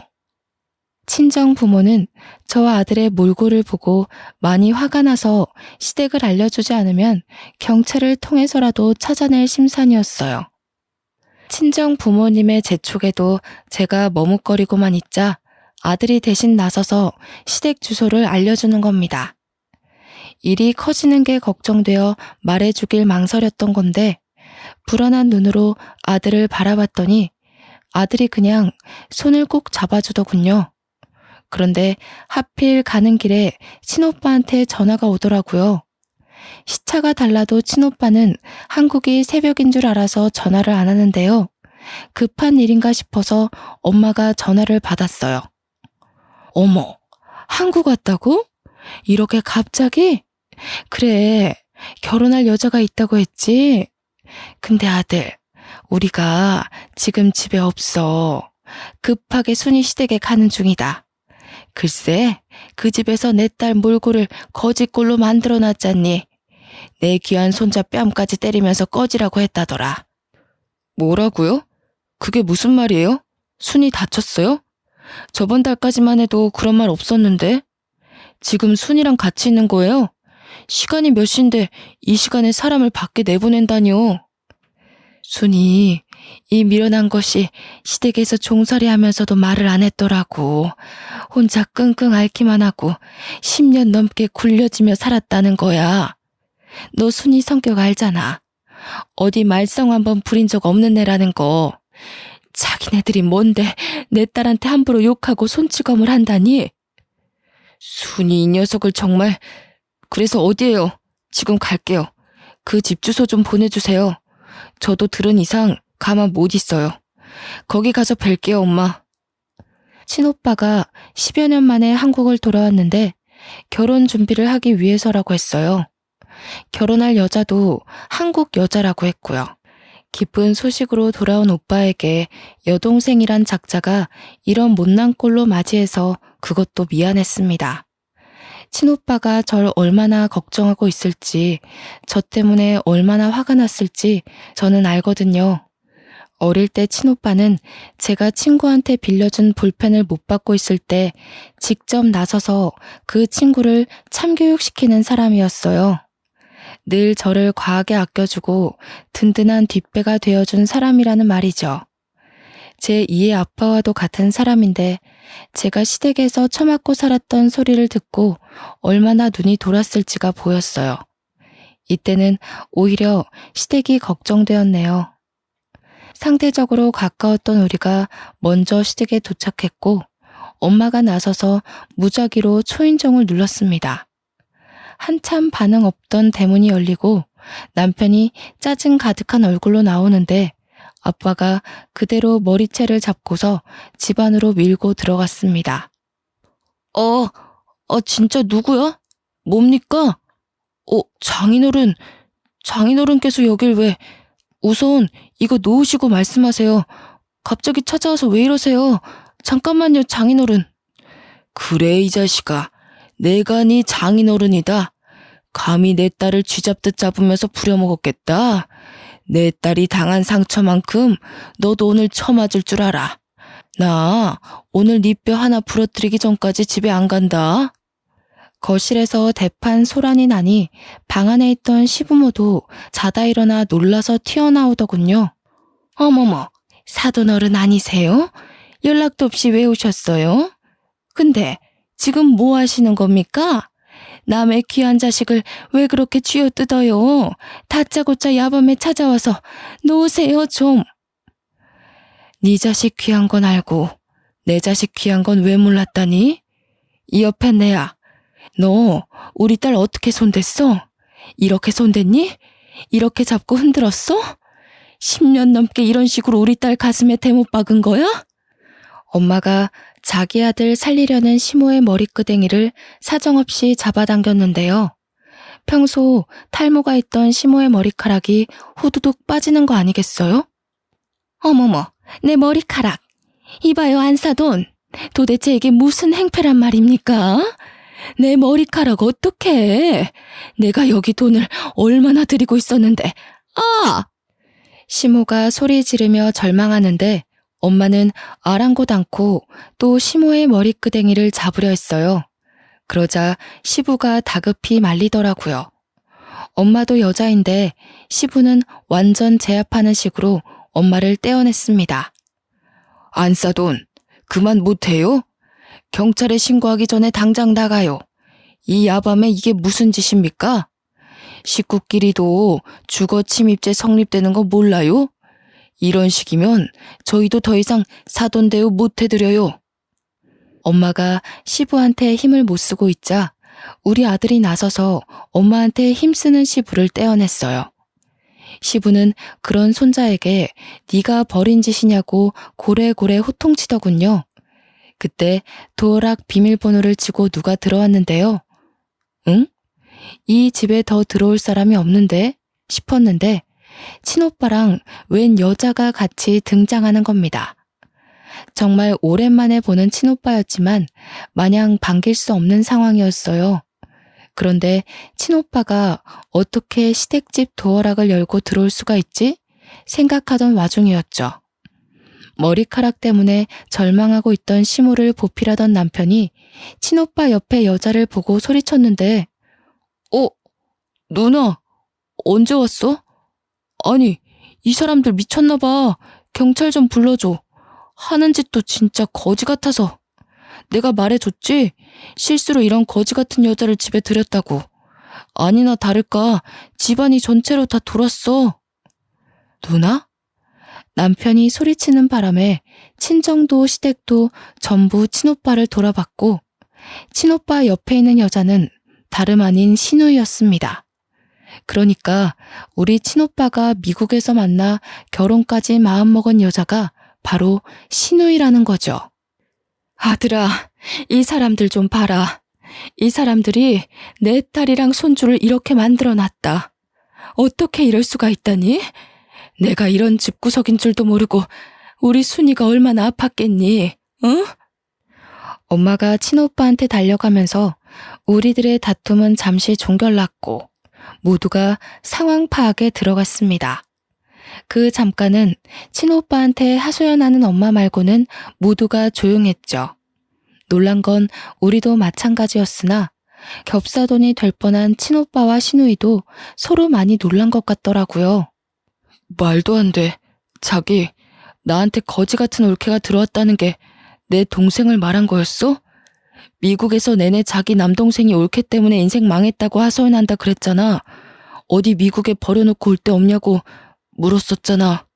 친정 부모는 저와 아들의 몰골을 보고 많이 화가 나서 시댁을 알려주지 않으면 경찰을 통해서라도 찾아낼 심산이었어요. 친정 부모님의 재촉에도 제가 머뭇거리고만 있자 아들이 대신 나서서 시댁 주소를 알려주는 겁니다. 일이 커지는 게 걱정되어 말해주길 망설였던 건데 불안한 눈으로 아들을 바라봤더니 아들이 그냥 손을 꼭 잡아주더군요. 그런데 하필 가는 길에 친오빠한테 전화가 오더라고요. 시차가 달라도 친오빠는 한국이 새벽인 줄 알아서 전화를 안 하는데요. 급한 일인가 싶어서 엄마가 전화를 받았어요. 어머, 한국 왔다고? 이렇게 갑자기? 그래, 결혼할 여자가 있다고 했지? 근데 아들, 우리가 지금 집에 없어. 급하게 순이 시댁에 가는 중이다. 글쎄, 그 집에서 내 딸 몰골을 거지꼴로 만들어놨잖니. 내 귀한 손자 뺨까지 때리면서 꺼지라고 했다더라. 뭐라고요? 그게 무슨 말이에요? 순이 다쳤어요? 저번 달까지만 해도 그런 말 없었는데. 지금 순이랑 같이 있는 거예요? 시간이 몇 시인데 이 시간에 사람을 밖에 내보낸다뇨. 순이 이 미련한 것이 시댁에서 종살이 하면서도 말을 안 했더라고. 혼자 끙끙 앓기만 하고 10년 넘게 굴려지며 살았다는 거야. 너 순이 성격 알잖아. 어디 말썽 한번 부린 적 없는 애라는 거. 자기네들이 뭔데 내 딸한테 함부로 욕하고 손찌검을 한다니? 순이 이 녀석을 정말. 그래서 어디에요? 지금 갈게요. 그 집 주소 좀 보내주세요. 저도 들은 이상 가만 못 있어요. 거기 가서 뵐게요, 엄마. 친오빠가 10여 년 만에 한국을 돌아왔는데 결혼 준비를 하기 위해서라고 했어요. 결혼할 여자도 한국 여자라고 했고요. 기쁜 소식으로 돌아온 오빠에게 여동생이란 작자가 이런 못난 꼴로 맞이해서 그것도 미안했습니다. 친오빠가 절 얼마나 걱정하고 있을지, 저 때문에 얼마나 화가 났을지 저는 알거든요. 어릴 때 친오빠는 제가 친구한테 빌려준 볼펜을 못 받고 있을 때 직접 나서서 그 친구를 참교육시키는 사람이었어요. 늘 저를 과하게 아껴주고 든든한 뒷배가 되어준 사람이라는 말이죠. 제 2의 아빠와도 같은 사람인데 제가 시댁에서 처맞고 살았던 소리를 듣고 얼마나 눈이 돌았을지가 보였어요. 이때는 오히려 시댁이 걱정되었네요. 상대적으로 가까웠던 우리가 먼저 시댁에 도착했고 엄마가 나서서 무작위로 초인종을 눌렀습니다. 한참 반응 없던 대문이 열리고 남편이 짜증 가득한 얼굴로 나오는데 아빠가 그대로 머리채를 잡고서 집 안으로 밀고 들어갔습니다. 진짜 누구야? 뭡니까? 장인어른께서 여길 왜... 우선 이거 놓으시고 말씀하세요. 갑자기 찾아와서 왜 이러세요? 잠깐만요, 장인어른. 그래, 이 자식아. 내가 네 장인어른이다. 감히 내 딸을 쥐잡듯 잡으면서 부려먹었겠다. 내 딸이 당한 상처만큼 너도 오늘 처맞을 줄 알아. 나 오늘 네 뼈 하나 부러뜨리기 전까지 집에 안 간다. 거실에서 대판 소란이 나니 방 안에 있던 시부모도 자다 일어나 놀라서 튀어나오더군요. 어머머, 사돈어른 아니세요? 연락도 없이 왜 오셨어요? 근데 지금 뭐 하시는 겁니까? 남의 귀한 자식을 왜 그렇게 쥐어뜯어요? 다짜고짜 야밤에 찾아와서 놓으세요 좀. 네 자식 귀한 건 알고 내 자식 귀한 건 왜 몰랐다니? 이 옆에 내야. 너 우리 딸 어떻게 손댔어? 이렇게 손댔니? 이렇게 잡고 흔들었어? 10년 넘게 이런 식으로 우리 딸 가슴에 대못 박은 거야? 엄마가 자기 아들 살리려는 시모의 머리끄댕이를 사정없이 잡아당겼는데요. 평소 탈모가 있던 시모의 머리카락이 후두둑 빠지는 거 아니겠어요? 어머머, 내 머리카락. 이봐요, 안사돈. 도대체 이게 무슨 행패란 말입니까? 내 머리카락 어떡해? 내가 여기 돈을 얼마나 들이고 있었는데. 아! 시모가 소리 지르며 절망하는데 엄마는 아랑곳 않고 또 시모의 머리끄댕이를 잡으려 했어요. 그러자 시부가 다급히 말리더라고요. 엄마도 여자인데 시부는 완전 제압하는 식으로 엄마를 떼어냈습니다. 안사돈, 그만 못해요? 경찰에 신고하기 전에 당장 나가요. 이 야밤에 이게 무슨 짓입니까? 식구끼리도 주거 침입죄 성립되는 거 몰라요? 이런 식이면 저희도 더 이상 사돈 대우 못 해드려요. 엄마가 시부한테 힘을 못 쓰고 있자 우리 아들이 나서서 엄마한테 힘쓰는 시부를 떼어냈어요. 시부는 그런 손자에게 네가 벌인 짓이냐고 고래고래 호통치더군요. 그때 도어락 비밀번호를 치고 누가 들어왔는데요. 응? 이 집에 더 들어올 사람이 없는데 싶었는데 친오빠랑 웬 여자가 같이 등장하는 겁니다. 정말 오랜만에 보는 친오빠였지만 마냥 반길 수 없는 상황이었어요. 그런데 친오빠가 어떻게 시댁집 도어락을 열고 들어올 수가 있지? 생각하던 와중이었죠. 머리카락 때문에 절망하고 있던 시모를 보필하던 남편이 친오빠 옆에 여자를 보고 소리쳤는데 누나, 언제 왔어? 아니, 이 사람들 미쳤나 봐. 경찰 좀 불러줘. 하는 짓도 진짜 거지 같아서. 내가 말해줬지? 실수로 이런 거지 같은 여자를 집에 들였다고. 아니나 다를까 집안이 전체로 다 돌았어. 누나? 남편이 소리치는 바람에 친정도 시댁도 전부 친오빠를 돌아봤고 친오빠 옆에 있는 여자는 다름 아닌 신우이였습니다. 그러니까 우리 친오빠가 미국에서 만나 결혼까지 마음먹은 여자가 바로 신우이라는 거죠. 아들아, 이 사람들 좀 봐라. 이 사람들이 내 딸이랑 손주를 이렇게 만들어놨다. 어떻게 이럴 수가 있다니? 내가 이런 집구석인 줄도 모르고 우리 순이가 얼마나 아팠겠니? 응? 엄마가 친오빠한테 달려가면서 우리들의 다툼은 잠시 종결났고 모두가 상황 파악에 들어갔습니다. 그 잠깐은 친오빠한테 하소연하는 엄마 말고는 모두가 조용했죠. 놀란 건 우리도 마찬가지였으나 겹사돈이 될 뻔한 친오빠와 신우이도 서로 많이 놀란 것 같더라고요. 말도 안 돼. 자기, 나한테 거지 같은 올케가 들어왔다는 게 내 동생을 말한 거였어? 미국에서 내내 자기 남동생이 올케 때문에 인생 망했다고 하소연한다 그랬잖아. 어디 미국에 버려놓고 올 데 없냐고 물었었잖아.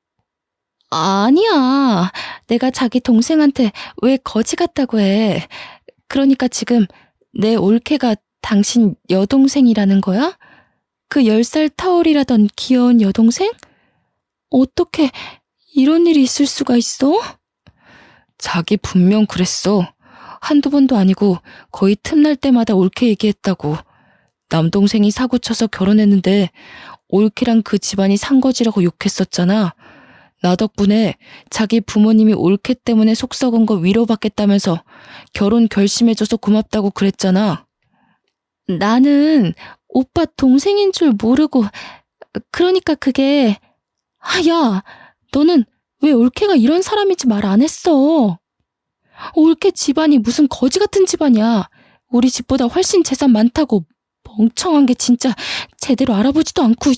아니야. 내가 자기 동생한테 왜 거지 같다고 해. 그러니까 지금 내 올케가 당신 여동생이라는 거야? 그 10살 타올이라던 귀여운 여동생? 어떻게 이런 일이 있을 수가 있어? 자기 분명 그랬어. 한두 번도 아니고 거의 틈날 때마다 올케 얘기했다고. 남동생이 사고쳐서 결혼했는데 올케랑 그 집안이 산거지라고 욕했었잖아. 나 덕분에 자기 부모님이 올케 때문에 속 썩은 거 위로받겠다면서 결혼 결심해줘서 고맙다고 그랬잖아. 나는 오빠 동생인 줄 모르고, 그러니까 그게, 야, 너는 왜 올케가 이런 사람인지 말 안 했어? 올케 집안이 무슨 거지 같은 집안이야. 우리 집보다 훨씬 재산 많다고. 멍청한 게 진짜 제대로 알아보지도 않고.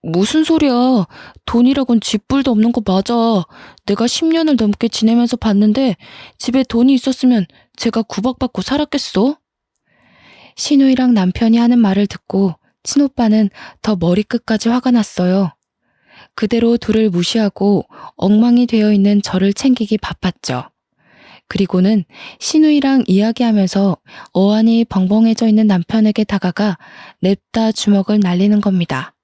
무슨 소리야. 돈이라곤 쥐뿔도 없는 거 맞아. 내가 10년을 넘게 지내면서 봤는데 집에 돈이 있었으면 제가 구박받고 살았겠어? 신우이랑 남편이 하는 말을 듣고 친오빠는 더 머리끝까지 화가 났어요. 그대로 둘을 무시하고 엉망이 되어 있는 저를 챙기기 바빴죠. 그리고는 신우이랑 이야기하면서 어안이 벙벙해져 있는 남편에게 다가가 냅다 주먹을 날리는 겁니다.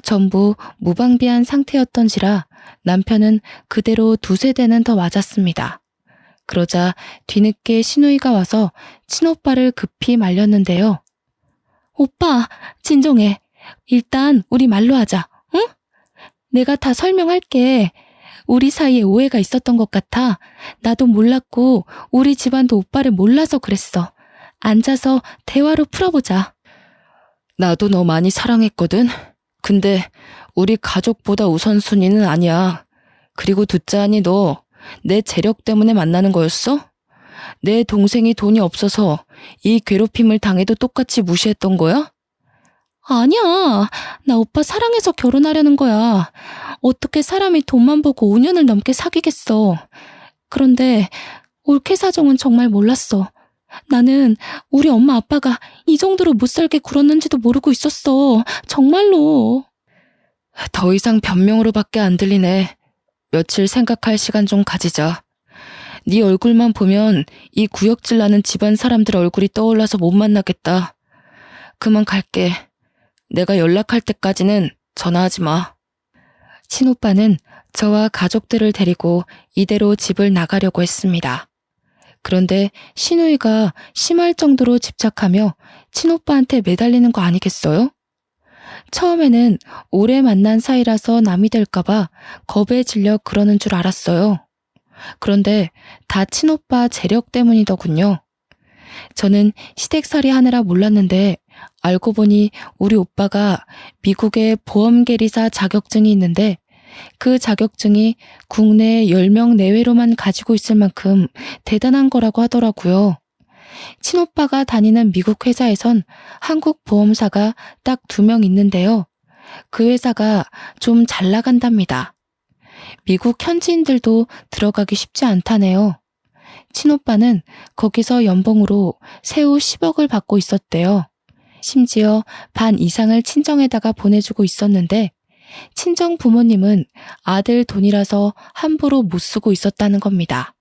전부 무방비한 상태였던지라 남편은 그대로 두세 대는 더 맞았습니다. 그러자 뒤늦게 신우이가 와서 친오빠를 급히 말렸는데요. 오빠, 진정해. 일단 우리 말로 하자, 응? 내가 다 설명할게. 우리 사이에 오해가 있었던 것 같아. 나도 몰랐고 우리 집안도 오빠를 몰라서 그랬어. 앉아서 대화로 풀어보자. 나도 너 많이 사랑했거든. 근데 우리 가족보다 우선순위는 아니야. 그리고 듣자하니 너 내 재력 때문에 만나는 거였어? 내 동생이 돈이 없어서 이 괴롭힘을 당해도 똑같이 무시했던 거야? 아니야. 나 오빠 사랑해서 결혼하려는 거야. 어떻게 사람이 돈만 보고 5년을 넘게 사귀겠어. 그런데 올케 사정은 정말 몰랐어. 나는 우리 엄마 아빠가 이 정도로 못 살게 굴었는지도 모르고 있었어. 정말로. 더 이상 변명으로밖에 안 들리네. 며칠 생각할 시간 좀 가지자. 네 얼굴만 보면 이 구역질 나는 집안 사람들 얼굴이 떠올라서 못 만나겠다. 그만 갈게. 내가 연락할 때까지는 전화하지 마. 친오빠는 저와 가족들을 데리고 이대로 집을 나가려고 했습니다. 그런데 신우이가 심할 정도로 집착하며 친오빠한테 매달리는 거 아니겠어요? 처음에는 오래 만난 사이라서 남이 될까봐 겁에 질려 그러는 줄 알았어요. 그런데 다 친오빠 재력 때문이더군요. 저는 시댁살이 하느라 몰랐는데 알고 보니 우리 오빠가 미국에 보험계리사 자격증이 있는데 그 자격증이 국내 10명 내외로만 가지고 있을 만큼 대단한 거라고 하더라고요. 친오빠가 다니는 미국 회사에선 한국 보험사가 딱 2명 있는데요. 그 회사가 좀 잘 나간답니다. 미국 현지인들도 들어가기 쉽지 않다네요. 친오빠는 거기서 연봉으로 세후 10억을 받고 있었대요. 심지어 반 이상을 친정에다가 보내주고 있었는데 친정 부모님은 아들 돈이라서 함부로 못 쓰고 있었다는 겁니다.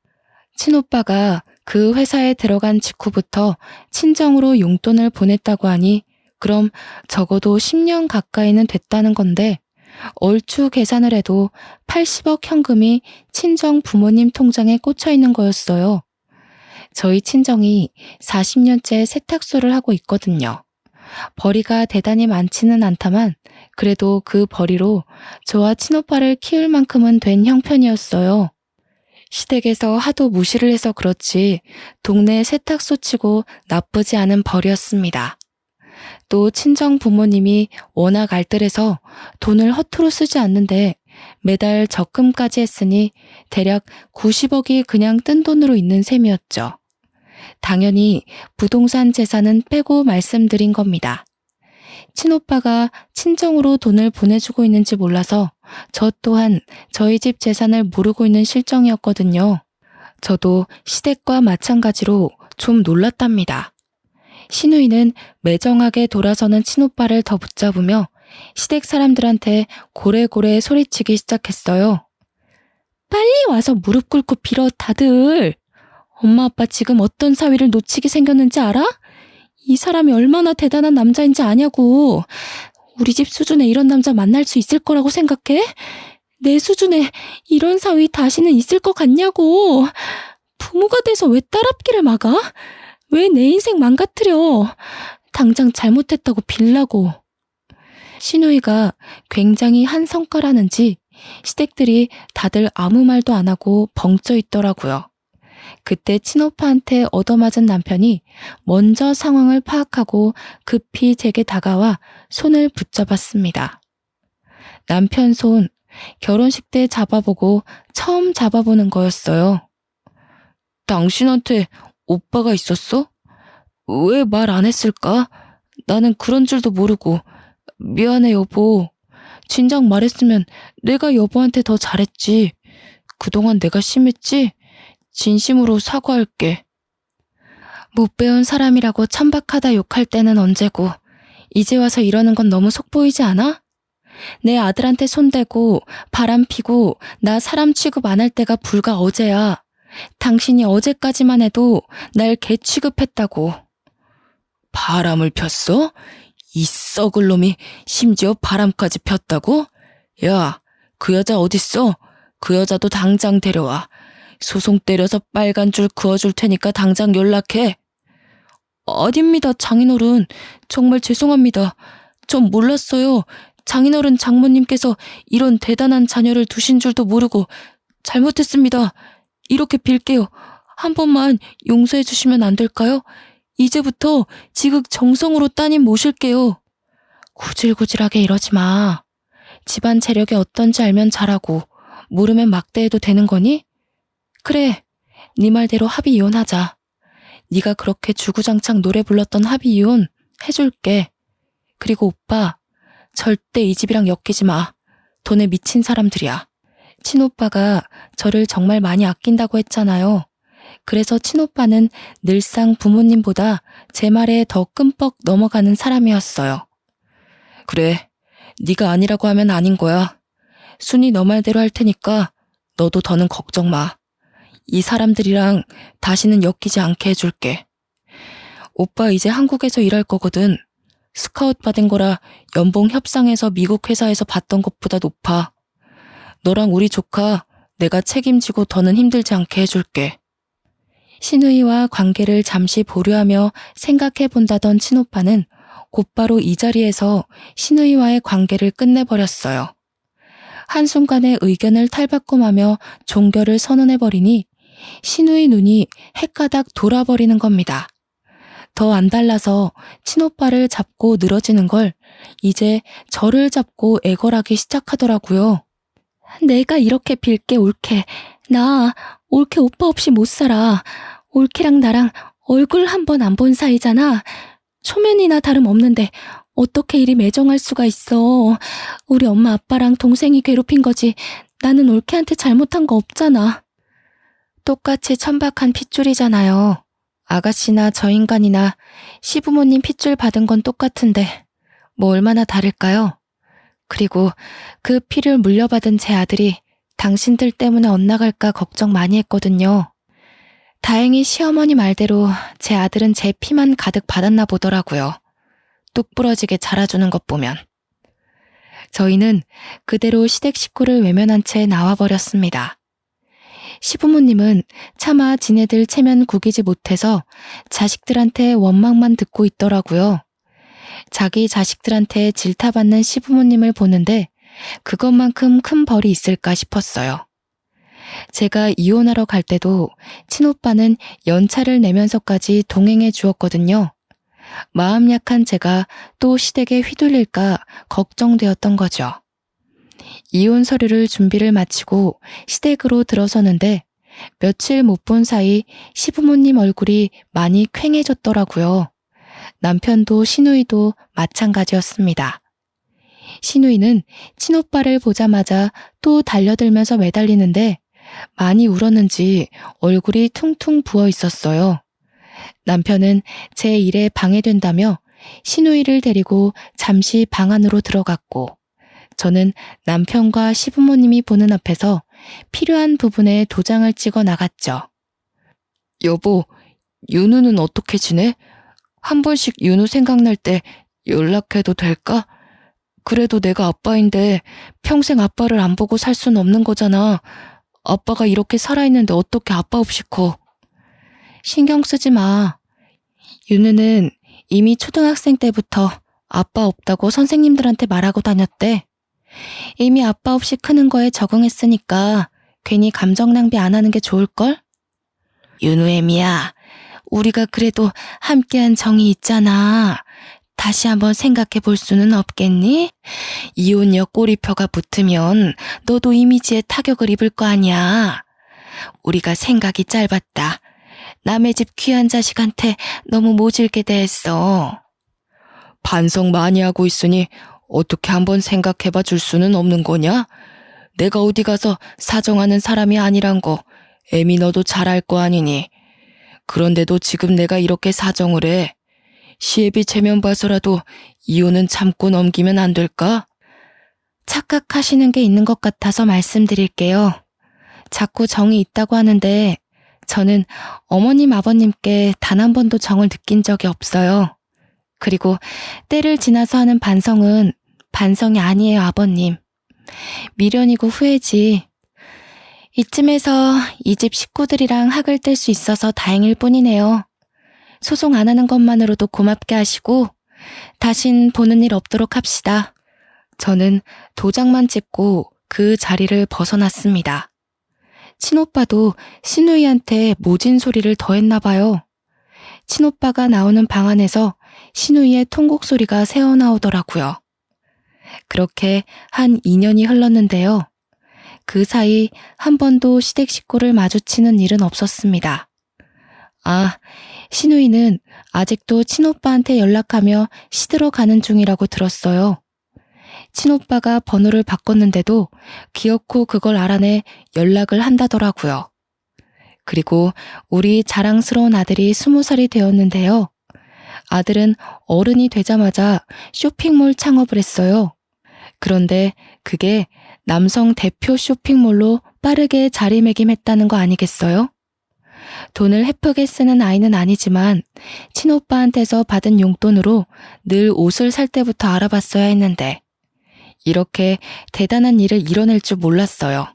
친오빠가 그 회사에 들어간 직후부터 친정으로 용돈을 보냈다고 하니 그럼 적어도 10년 가까이는 됐다는 건데 얼추 계산을 해도 80억 현금이 친정 부모님 통장에 꽂혀 있는 거였어요. 저희 친정이 40년째 세탁소를 하고 있거든요. 벌이가 대단히 많지는 않다만 그래도 그 벌이로 저와 친오빠를 키울 만큼은 된 형편이었어요. 시댁에서 하도 무시를 해서 그렇지 동네 세탁소 치고 나쁘지 않은 벌이었습니다. 또 친정 부모님이 워낙 알뜰해서 돈을 허투루 쓰지 않는데 매달 적금까지 했으니 대략 90억이 그냥 뜬 돈으로 있는 셈이었죠. 당연히 부동산 재산은 빼고 말씀드린 겁니다. 친오빠가 친정으로 돈을 보내주고 있는지 몰라서 저 또한 저희 집 재산을 모르고 있는 실정이었거든요. 저도 시댁과 마찬가지로 좀 놀랐답니다. 신우이는 매정하게 돌아서는 친오빠를 더 붙잡으며 시댁 사람들한테 고래고래 소리치기 시작했어요. 빨리 와서 무릎 꿇고 빌어 다들. 엄마 아빠 지금 어떤 사위를 놓치게 생겼는지 알아? 이 사람이 얼마나 대단한 남자인지 아냐고. 우리 집 수준에 이런 남자 만날 수 있을 거라고 생각해? 내 수준에 이런 사위 다시는 있을 것 같냐고. 부모가 돼서 왜 딸앞길을 막아? 왜 내 인생 망가뜨려? 당장 잘못했다고 빌라고. 신우이가 굉장히 한성깔하는지 시댁들이 다들 아무 말도 안 하고 벙쪄 있더라고요. 그때 친오빠한테 얻어맞은 남편이 먼저 상황을 파악하고 급히 제게 다가와 손을 붙잡았습니다. 남편 손, 결혼식 때 잡아보고 처음 잡아보는 거였어요. 당신한테 오빠가 있었어? 왜 말 안 했을까? 나는 그런 줄도 모르고. 미안해 여보. 진작 말했으면 내가 여보한테 더 잘했지. 그동안 내가 심했지? 진심으로 사과할게. 못 배운 사람이라고 천박하다 욕할 때는 언제고 이제 와서 이러는 건 너무 속보이지 않아? 내 아들한테 손대고 바람 피고 나 사람 취급 안 할 때가 불과 어제야. 당신이 어제까지만 해도 날 개 취급했다고. 바람을 폈어? 이 썩을 놈이 심지어 바람까지 폈다고? 야, 그 여자 어딨어? 그 여자도 당장 데려와. 소송 때려서 빨간 줄 그어줄 테니까 당장 연락해. 아닙니다, 장인어른. 정말 죄송합니다. 전 몰랐어요. 장인어른 장모님께서 이런 대단한 자녀를 두신 줄도 모르고 잘못했습니다. 이렇게 빌게요. 한 번만 용서해 주시면 안 될까요? 이제부터 지극정성으로 따님 모실게요. 구질구질하게 이러지 마. 집안 재력이 어떤지 알면 잘하고 모르면 막대해도 되는 거니? 그래, 네 말대로 합의 이혼하자. 네가 그렇게 주구장창 노래 불렀던 합의 이혼 해줄게. 그리고 오빠, 절대 이 집이랑 엮이지 마. 돈에 미친 사람들이야. 친오빠가 저를 정말 많이 아낀다고 했잖아요. 그래서 친오빠는 늘상 부모님보다 제 말에 더 끔뻑 넘어가는 사람이었어요. 그래, 네가 아니라고 하면 아닌 거야. 순이 너 말대로 할 테니까 너도 더는 걱정 마. 이 사람들이랑 다시는 엮이지 않게 해줄게. 오빠 이제 한국에서 일할 거거든. 스카웃 받은 거라 연봉 협상에서 미국 회사에서 받던 것보다 높아. 너랑 우리 조카 내가 책임지고 더는 힘들지 않게 해줄게. 신우이와 관계를 잠시 보류하며 생각해본다던 친오빠는 곧바로 이 자리에서 신우이와의 관계를 끝내버렸어요. 한순간에 의견을 탈바꿈하며 종결을 선언해버리니 신우이 눈이 헷가닥 돌아버리는 겁니다. 더 안 달라서 친오빠를 잡고 늘어지는 걸 이제 저를 잡고 애걸하기 시작하더라고요. 내가 이렇게 빌게 올케. 나 올케 오빠 없이 못 살아. 올케랑 나랑 얼굴 한 번 안 본 사이잖아. 초면이나 다름없는데 어떻게 이리 매정할 수가 있어. 우리 엄마 아빠랑 동생이 괴롭힌 거지. 나는 올케한테 잘못한 거 없잖아. 똑같이 천박한 핏줄이잖아요. 아가씨나 저 인간이나 시부모님 핏줄 받은 건 똑같은데 뭐 얼마나 다를까요? 그리고 그 피를 물려받은 제 아들이 당신들 때문에 엇나갈까 걱정 많이 했거든요. 다행히 시어머니 말대로 제 아들은 제 피만 가득 받았나 보더라고요. 뚝 부러지게 자라주는 것 보면. 저희는 그대로 시댁 식구를 외면한 채 나와버렸습니다. 시부모님은 차마 지네들 체면 구기지 못해서 자식들한테 원망만 듣고 있더라고요. 자기 자식들한테 질타받는 시부모님을 보는데 그것만큼 큰 벌이 있을까 싶었어요. 제가 이혼하러 갈 때도 친오빠는 연차를 내면서까지 동행해 주었거든요. 마음 약한 제가 또 시댁에 휘둘릴까 걱정되었던 거죠. 이혼 서류를 준비를 마치고 시댁으로 들어서는데 며칠 못 본 사이 시부모님 얼굴이 많이 퀭해졌더라고요. 남편도 시누이도 마찬가지였습니다. 시누이는 친오빠를 보자마자 또 달려들면서 매달리는데 많이 울었는지 얼굴이 퉁퉁 부어 있었어요. 남편은 제 일에 방해된다며 시누이를 데리고 잠시 방 안으로 들어갔고 저는 남편과 시부모님이 보는 앞에서 필요한 부분에 도장을 찍어 나갔죠. 여보, 윤우는 어떻게 지내? 한 번씩 윤우 생각날 때 연락해도 될까? 그래도 내가 아빠인데 평생 아빠를 안 보고 살 순 없는 거잖아. 아빠가 이렇게 살아있는데 어떻게 아빠 없이 커? 신경 쓰지 마. 윤우는 이미 초등학생 때부터 아빠 없다고 선생님들한테 말하고 다녔대. 이미 아빠 없이 크는 거에 적응했으니까 괜히 감정 낭비 안 하는 게 좋을걸? 윤우애미야, 우리가 그래도 함께한 정이 있잖아. 다시 한번 생각해 볼 수는 없겠니? 이혼녀 꼬리표가 붙으면 너도 이미지에 타격을 입을 거 아니야. 우리가 생각이 짧았다. 남의 집 귀한 자식한테 너무 모질게 대했어. 반성 많이 하고 있으니 어떻게 한번 생각해봐 줄 수는 없는 거냐? 내가 어디 가서 사정하는 사람이 아니란 거 애미 너도 잘 알 거 아니니. 그런데도 지금 내가 이렇게 사정을 해. 시애비 체면 봐서라도 이혼은 참고 넘기면 안 될까? 착각하시는 게 있는 것 같아서 말씀드릴게요. 자꾸 정이 있다고 하는데 저는 어머님 아버님께 단 한 번도 정을 느낀 적이 없어요. 그리고 때를 지나서 하는 반성은 반성이 아니에요, 아버님. 미련이고 후회지. 이쯤에서 이 집 식구들이랑 학을 뗄 수 있어서 다행일 뿐이네요. 소송 안 하는 것만으로도 고맙게 하시고 다신 보는 일 없도록 합시다. 저는 도장만 찍고 그 자리를 벗어났습니다. 친오빠도 시누이한테 모진 소리를 더했나 봐요. 친오빠가 나오는 방 안에서 시누이의 통곡 소리가 새어나오더라고요. 그렇게 한 2년이 흘렀는데요. 그 사이 한 번도 시댁 식구를 마주치는 일은 없었습니다. 아, 시누이는 아직도 친오빠한테 연락하며 시들어 가는 중이라고 들었어요. 친오빠가 번호를 바꿨는데도 기어코 그걸 알아내 연락을 한다더라고요. 그리고 우리 자랑스러운 아들이 20살이 되었는데요. 아들은 어른이 되자마자 쇼핑몰 창업을 했어요. 그런데 그게 남성 대표 쇼핑몰로 빠르게 자리매김했다는 거 아니겠어요? 돈을 헤프게 쓰는 아이는 아니지만 친오빠한테서 받은 용돈으로 늘 옷을 살 때부터 알아봤어야 했는데 이렇게 대단한 일을 이뤄낼 줄 몰랐어요.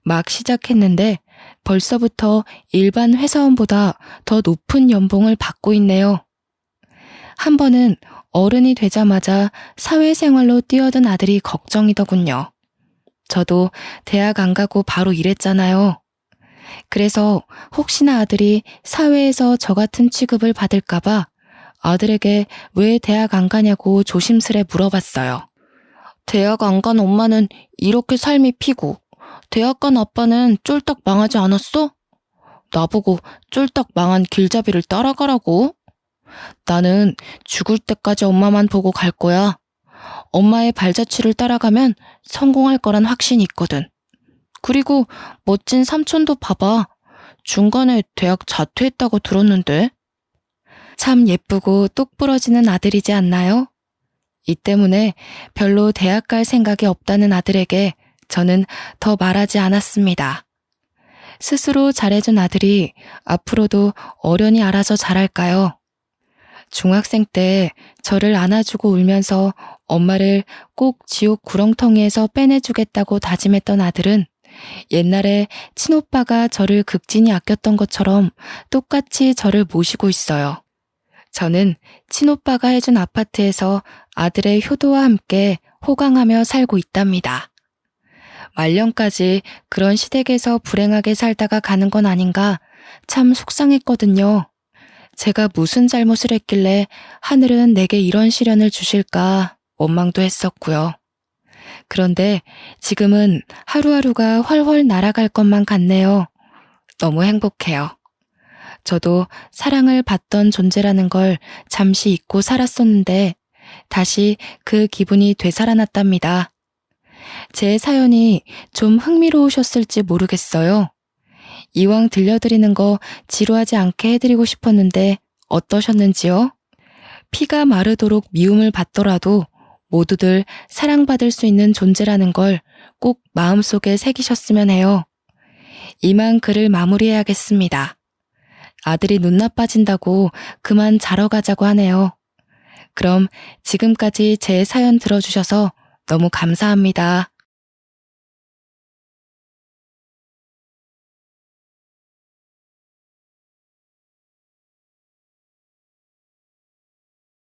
막 시작했는데 벌써부터 일반 회사원보다 더 높은 연봉을 받고 있네요. 한 번은 어른이 되자마자 사회생활로 뛰어든 아들이 걱정이더군요. 저도 대학 안 가고 바로 일했잖아요. 그래서 혹시나 아들이 사회에서 저 같은 취급을 받을까봐 아들에게 왜 대학 안 가냐고 조심스레 물어봤어요. 대학 안 간 엄마는 이렇게 삶이 피고 대학 간 아빠는 쫄딱 망하지 않았어? 나보고 쫄딱 망한 길잡이를 따라가라고? 나는 죽을 때까지 엄마만 보고 갈 거야. 엄마의 발자취를 따라가면 성공할 거란 확신이 있거든. 그리고 멋진 삼촌도 봐봐. 중간에 대학 자퇴했다고 들었는데. 참 예쁘고 똑 부러지는 아들이지 않나요? 이 때문에 별로 대학 갈 생각이 없다는 아들에게 저는 더 말하지 않았습니다. 스스로 잘해준 아들이 앞으로도 어련히 알아서 잘할까요? 중학생 때 저를 안아주고 울면서 엄마를 꼭 지옥 구렁텅이에서 빼내주겠다고 다짐했던 아들은 옛날에 친오빠가 저를 극진히 아꼈던 것처럼 똑같이 저를 모시고 있어요. 저는 친오빠가 해준 아파트에서 아들의 효도와 함께 호강하며 살고 있답니다. 말년까지 그런 시댁에서 불행하게 살다가 가는 건 아닌가 참 속상했거든요. 제가 무슨 잘못을 했길래 하늘은 내게 이런 시련을 주실까 원망도 했었고요. 그런데 지금은 하루하루가 훨훨 날아갈 것만 같네요. 너무 행복해요. 저도 사랑을 받던 존재라는 걸 잠시 잊고 살았었는데 다시 그 기분이 되살아났답니다. 제 사연이 좀 흥미로우셨을지 모르겠어요. 이왕 들려드리는 거 지루하지 않게 해드리고 싶었는데 어떠셨는지요? 피가 마르도록 미움을 받더라도 모두들 사랑받을 수 있는 존재라는 걸 꼭 마음속에 새기셨으면 해요. 이만 글을 마무리해야겠습니다. 아들이 눈 나빠진다고 그만 자러 가자고 하네요. 그럼 지금까지 제 사연 들어주셔서 너무 감사합니다.